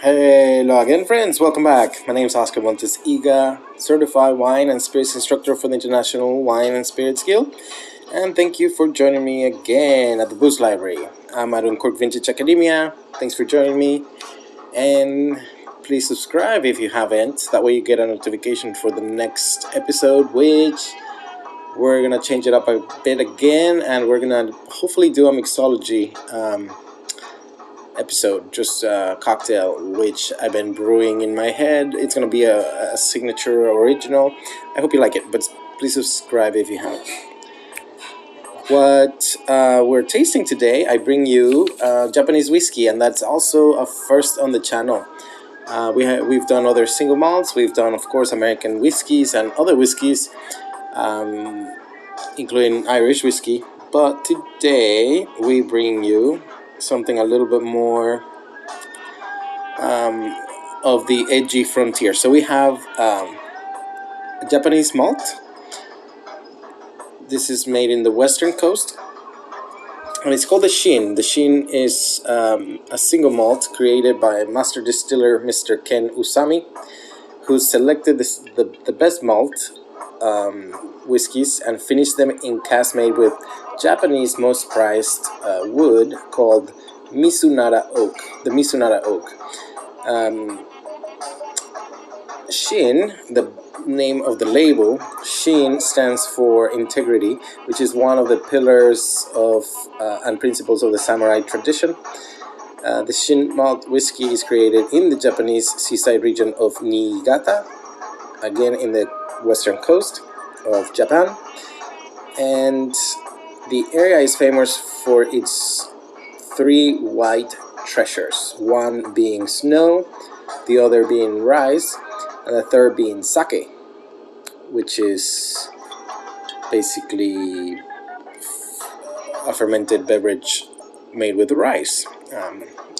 Hello again, friends. Welcome back. My name is Oscar Montes Iga, certified wine and spirits instructor for the International Wine and Spirits Guild. And thank you for joining me again at the Booze Library. I'm at Uncork Vintage Academia. Thanks for joining me. And please subscribe if you haven't. That way you get a notification for the next episode, which we're going to change it up a bit again. And we're going to hopefully do a mixology episode, just a cocktail which I've been brewing in my head. It's gonna be a signature original. I hope you like it, but please subscribe if you have. What we're tasting today, I bring you Japanese whiskey, and that's also a first on the channel. We've done other single malts, we've done, of course, American whiskeys and other whiskeys, including Irish whiskey. But today we bring you something a little bit more of the edgy frontier. So we have a Japanese malt. This is made in the western coast, and it's called the Shin. The Shin is a single malt created by master distiller Mr. Ken Usami, who selected the best malt whiskies and finished them in casks made with Japanese most prized wood called Mizunara Oak. The Mizunara Oak. Shin, the name of the label, Shin stands for integrity, which is one of the pillars of and principles of the samurai tradition. The Shin malt whiskey is created in the Japanese seaside region of Niigata, again in the western coast of Japan, and the area is famous for its three white treasures, one being snow, the other being rice, and the third being sake, which is basically a fermented beverage made with rice.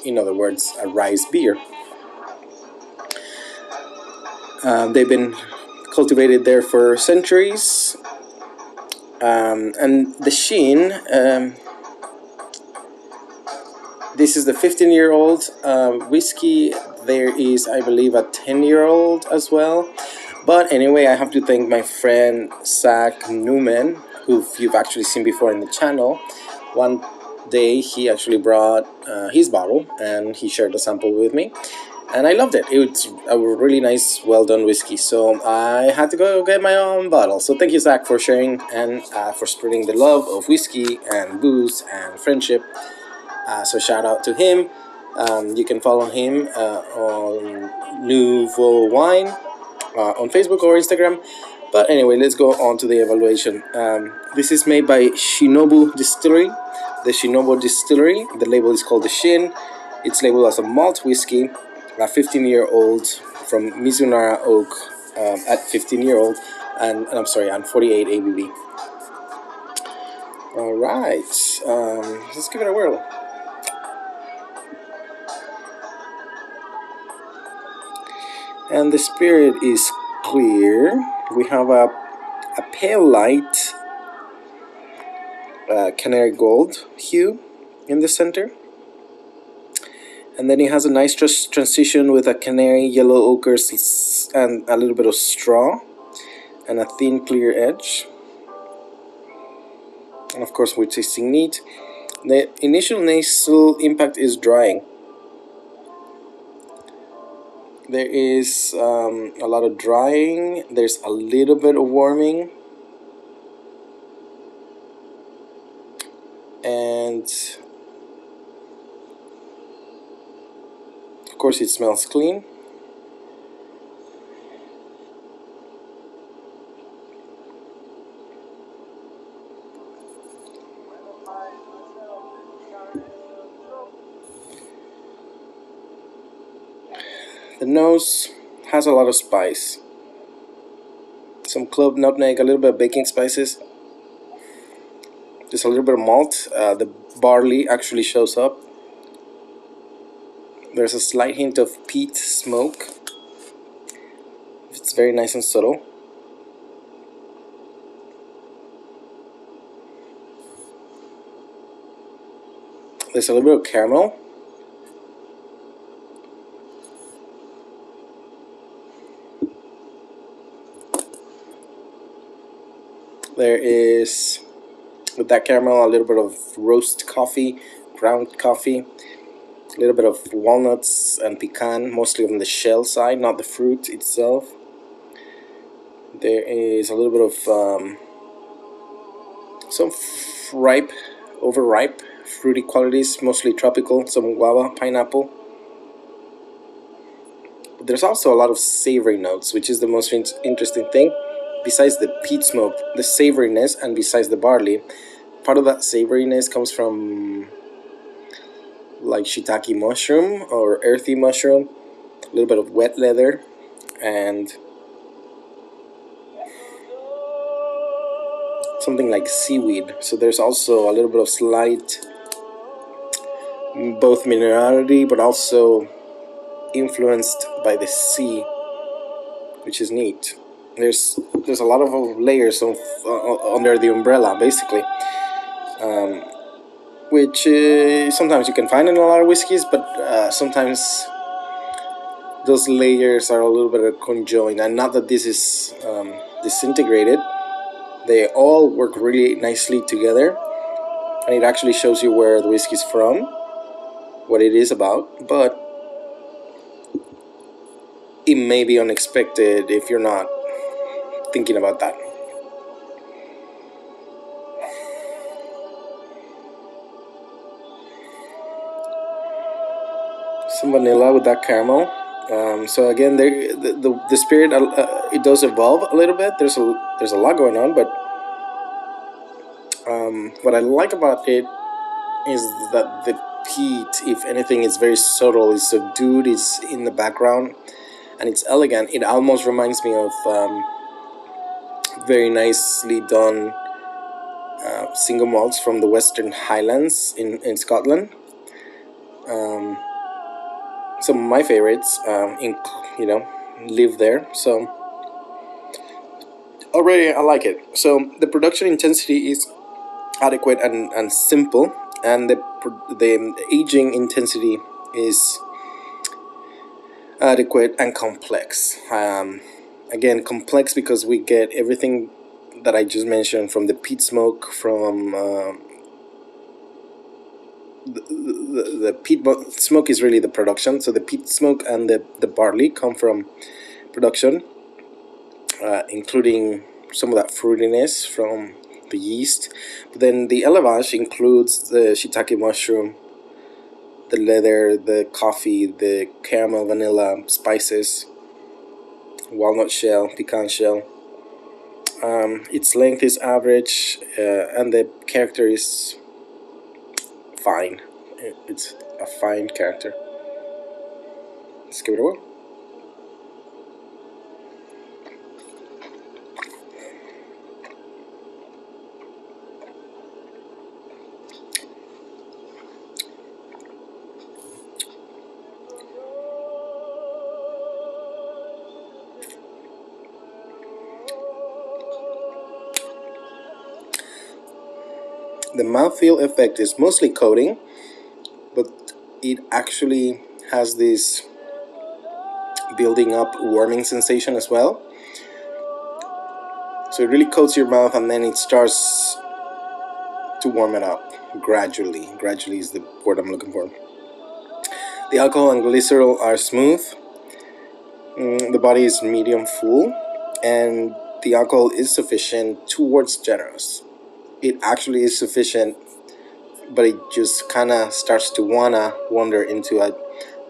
In other words, a rice beer. They've been cultivated there for centuries. And the Shin, this is the 15-year-old whiskey. There is, I believe, a 10-year-old as well. But anyway, I have to thank my friend Zach Newman, who you've actually seen before in the channel. One day he actually brought his bottle and he shared a sample with me, and I loved it. It's a really nice, well done whiskey, so I had to go get my own bottle. So thank you, Zach, for sharing and for spreading the love of whiskey and booze and friendship. So shout out to him. You can follow him on Nouveau Wine on Facebook or Instagram. But anyway, let's go on to the evaluation. This is made by Shinobu Distillery. The Shinobu Distillery. The label is called the Shin. It's labeled as a malt whiskey, a 15-year-old from Mizunara Oak at 15-year-old, and I'm sorry, and 48 ABV. All right, let's give it a whirl. And the spirit is clear. We have a pale light canary gold hue in the center, and then it has a nice transition with a canary yellow ochre and a little bit of straw and a thin clear edge. And of course we're tasting neat. The initial nasal impact is drying. There is a lot of drying. There's a little bit of warming, and of course it smells clean. The nose has a lot of spice. Some clove, nutmeg, a little bit of baking spices. Just a little bit of malt. The barley actually shows up. There's a slight hint of peat smoke. It's very nice and subtle. There's a little bit of caramel. There is, with that caramel, a little bit of roast coffee, ground coffee, a little bit of walnuts and pecan, mostly on the shell side, not the fruit itself. There is a little bit of some ripe, overripe, fruity qualities, mostly tropical, some guava, pineapple. There's also a lot of savory notes, which is the most interesting thing. Besides the peat smoke, the savoriness, and besides the barley, part of that savoriness comes from like shiitake mushroom or earthy mushroom, a little bit of wet leather, and something like seaweed. So there's also a little bit of slight, both minerality, but also influenced by the sea, which is neat. There's a lot of layers of under the umbrella, basically, which sometimes you can find in a lot of whiskeys, but sometimes those layers are a little bit conjoined. And not that this is disintegrated, they all work really nicely together, and it actually shows you where the whiskey is from, what it is about, but it may be unexpected if you're not thinking about that. Some vanilla with that caramel. So again, the spirit it does evolve a little bit. There's a lot going on, but what I like about it is that the peat, if anything, is very subtle. It's subdued. It's in the background, and it's elegant. It almost reminds me of very nicely done single malts from the Western Highlands in Scotland. Some of my favorites, live there. So already I like it. So the production intensity is adequate and simple, and the aging intensity is adequate and complex. Again, complex because we get everything that I just mentioned, from the peat smoke, from the peat smoke is really the production. So the peat smoke and the barley come from production, including some of that fruitiness from the yeast. But then the élevage includes the shiitake mushroom, the leather, the coffee, the caramel, vanilla, spices, walnut shell, pecan shell. Its length is average, and the character is fine. It's a fine character. Let's give it a whirl. The mouthfeel effect is mostly coating, but it actually has this building up warming sensation as well. So it really coats your mouth, and then it starts to warm it up gradually. Gradually is the word I'm looking for. The alcohol and glycerol are smooth. The body is medium full, and the alcohol is sufficient towards generous. It actually is sufficient, but it just kind of starts to wanna wander into a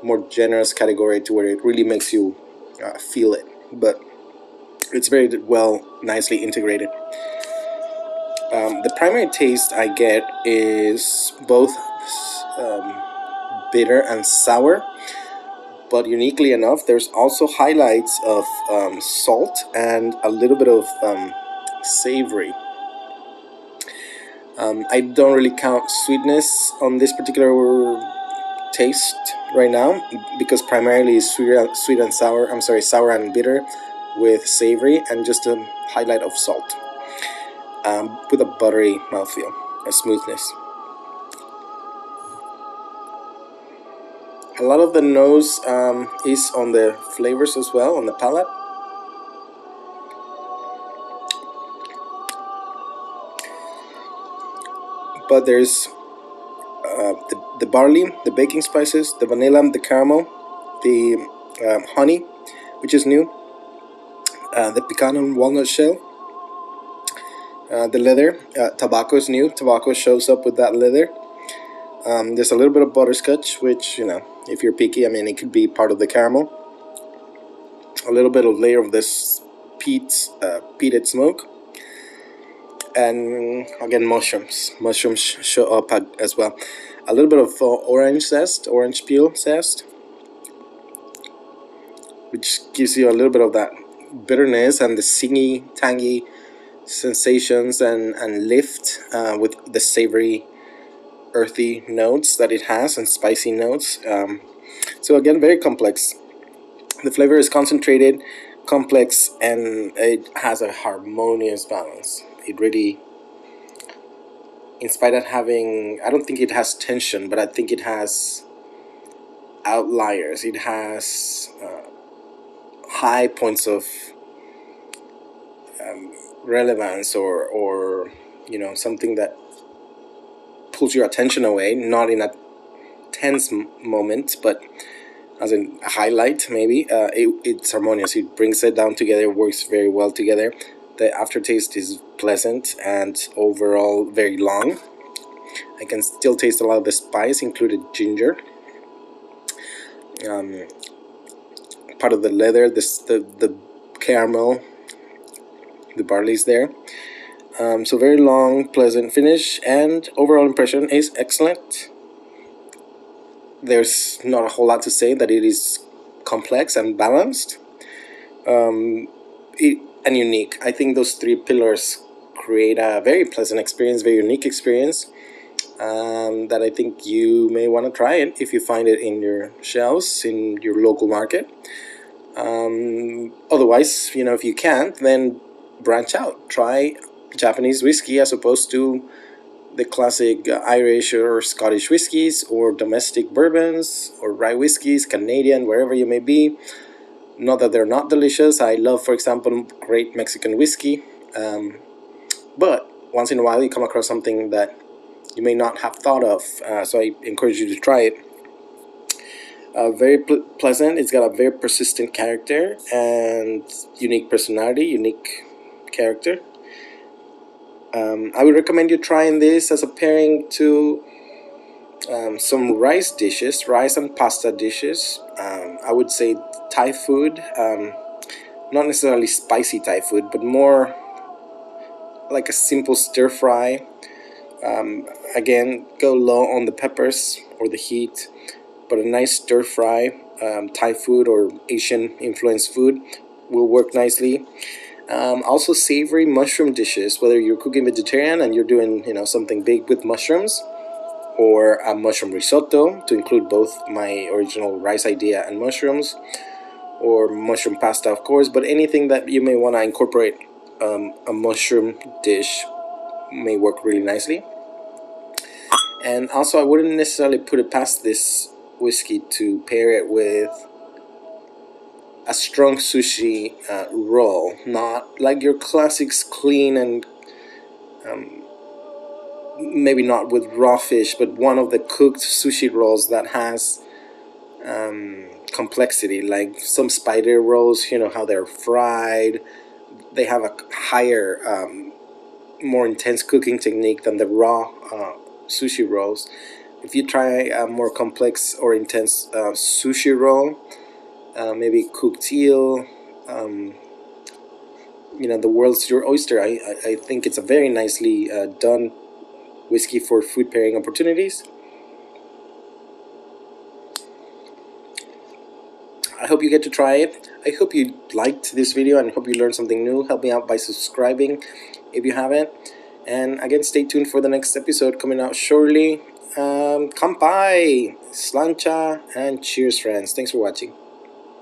more generous category, to where it really makes you feel it. But it's very well, nicely integrated. The primary taste I get is both bitter and sour, but uniquely enough, there's also highlights of salt and a little bit of savory. I don't really count sweetness on this particular taste right now, because primarily it's sweet and sour. I'm sorry, sour and bitter with savory, and just a highlight of salt, with a buttery mouthfeel, a smoothness. A lot of the nose is on the flavors as well, on the palate. but there's the barley, the baking spices, the vanilla, the caramel, the honey, which is new, the pecan and walnut shell, the leather. Tobacco is new. Tobacco shows up with that leather. There's a little bit of butterscotch, which, if you're picky, I mean, it could be part of the caramel. A little bit of layer of this peated smoke. And again, mushrooms. Mushrooms show up as well. A little bit of orange peel zest, which gives you a little bit of that bitterness and the singy, tangy sensations and lift with the savory, earthy notes that it has and spicy notes. So again, very complex. The flavor is concentrated, complex, and it has a harmonious balance. It really, in spite of having, I don't think it has tension, but I think it has outliers. It has high points of relevance or something that pulls your attention away, not in a tense moment, but as in a highlight maybe. It's harmonious. It brings it down together, works very well together. The aftertaste is pleasant and overall very long. I can still taste a lot of the spice, included ginger. Part of the leather, the caramel, the barley's there. So very long, pleasant finish, and overall impression is excellent. There's not a whole lot to say, that it is complex and balanced, and unique. I think those three pillars create a very pleasant experience, very unique experience, that I think you may want to try it if you find it in your shelves in your local market. Otherwise, if you can't, then branch out. Try Japanese whiskey as opposed to the classic Irish or Scottish whiskies, or domestic bourbons, or rye whiskies, Canadian, wherever you may be. Not that they're not delicious. I love, for example, great Mexican whiskey. But once in a while you come across something that you may not have thought of. So I encourage you to try it. Very pleasant. It's got a very persistent character and unique personality, unique character. I would recommend you trying this as a pairing to some rice dishes, rice and pasta dishes. I would say Thai food, not necessarily spicy Thai food, but more like a simple stir fry. Again, go low on the peppers or the heat, but a nice stir fry, Thai food or Asian influenced food will work nicely. Also savory mushroom dishes, whether you're cooking vegetarian and you're doing something big with mushrooms, or a mushroom risotto to include both my original rice idea and mushrooms, or mushroom pasta, of course. But anything that you may want to incorporate a mushroom dish may work really nicely. And also, I wouldn't necessarily put it past this whiskey to pair it with a strong sushi roll, not like your classics, clean and maybe not with raw fish, but one of the cooked sushi rolls that has complexity, like some spider rolls. You know how they're fried. They have a higher, more intense cooking technique than the raw sushi rolls. If you try a more complex or intense sushi roll, maybe cooked eel, the world's your oyster. I think it's a very nicely done whiskey for food pairing opportunities. I hope you get to try it. I hope you liked this video and hope you learned something new. Help me out by subscribing if you haven't. And again, stay tuned for the next episode coming out shortly. Kampai, slancha, and cheers, friends. Thanks for watching.